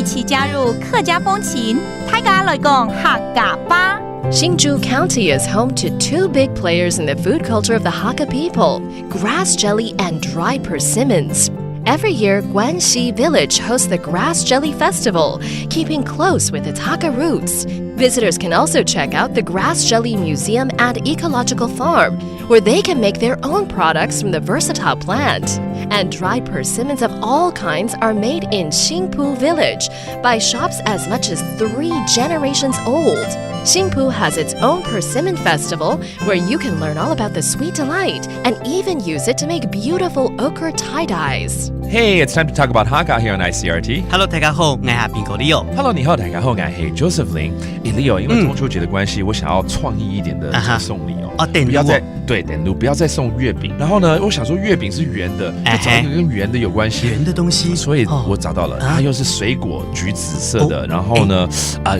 一起加入客家风情，大家来讲客家吧。Hsinchu County is home to two big players in the food culture of the Hakka people, grass jelly and dry persimmons. Every year, Guanxi Village hosts the Grass Jelly Festival, keeping close with its Hakka roots. Visitors can also check out the Grass Jelly Museum and Ecological Farm, where they can make their own products from the versatile plant. And dried persimmons of all kinds are made in Xingpu Village by shops as much as 3 generations old. Xingpu has its own persimmon festival where you can learn all about the sweet delight and even use it to make beautiful ochre tie-dyes. Hey, it's time to talk about Hakka here on ICRT. Hello， 大家好，我係邊個 Leo。Hello， 你好，大家好，我係 Josephine。Leo， 因為中秋節的關係，我想要創意一點的送禮哦。不要再點路，不要再送月餅。然後呢，我想說月餅是圓的，就找一個跟圓的有關係。圓的東西，所以我找到了，它又是水果，橘紫色的，然後呢，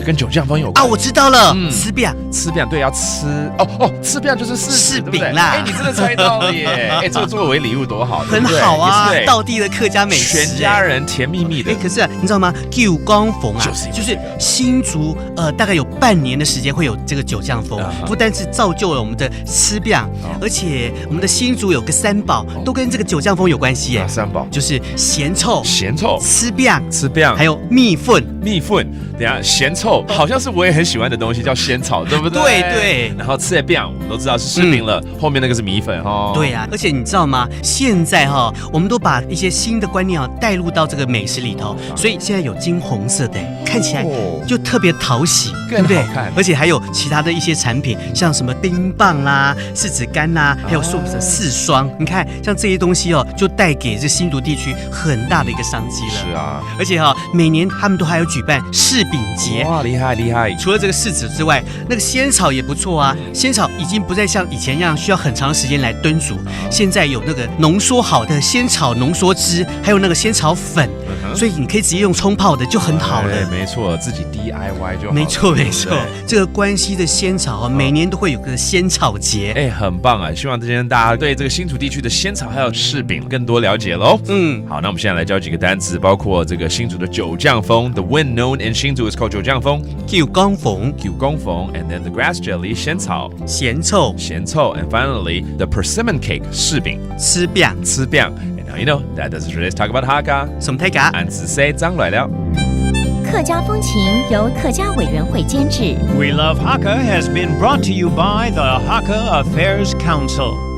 跟九醬風有關。啊，我知道了，吃餅，對，要吃吃餅就是柿餅啦。你真的猜到了耶！這個作為禮物多好，很好啊，道地的客家美食，全家人甜蜜蜜的。可是你知道嗎？九江風啊，就是新竹大概有半年的時間會有這個九江風，不但是造就了我們的吃餅，而且我們的新竹有個三寶，都跟這個九江風有關係耶。三寶就是鹹臭、吃餅，還有蜜粉。等一下鹹臭好像是我也很喜歡的東西，叫仙草，對不對？對。然後吃的餅我們都知道是柿餅了，後面那個是米粉哦。對啊，而且你知道嗎？現在我們都把一些新的觀念帶入到這個美食裡頭，所以現在有金紅色的，看起來就特別討喜，對不對？而且還有其他的一些產品，像什麼冰棒啦、柿子乾啦，還有說的柿霜，你看像這些東西就帶給這新竹地區很大的一個商機了。是啊，而且每年他們都還有舉辦柿餅節，哇，厲害！除了這個柿子之外，那個仙草也不錯啊。仙草已經不再像以前一樣需要很長時間來燉煮，現在有那個濃縮好的仙草濃縮汁，還有那個仙草粉，所以你可以直接用沖泡的就很好了。沒錯，自己 DIY 就好了。沒錯。這個關西的仙草每年都會有個仙草節，很棒啊！希望今天大家對這個新竹地區的仙草還有柿餅更多了解嘍。好，那我們現在來教幾個單詞，包括這個新竹的九醬風 ，The wind known in 新竹 is called 九醬風，九江風 ，and then the grass jelly 仙草，鹹臭 ，and finally the persimmon cake 柿餅，吃餅。And now you know that does it for today's talk about Hakka。什麼大家？俺子 say 張來了。客家風情由客家委員會監製。We Love Hakka has been brought to you by the Hakka Affairs Council.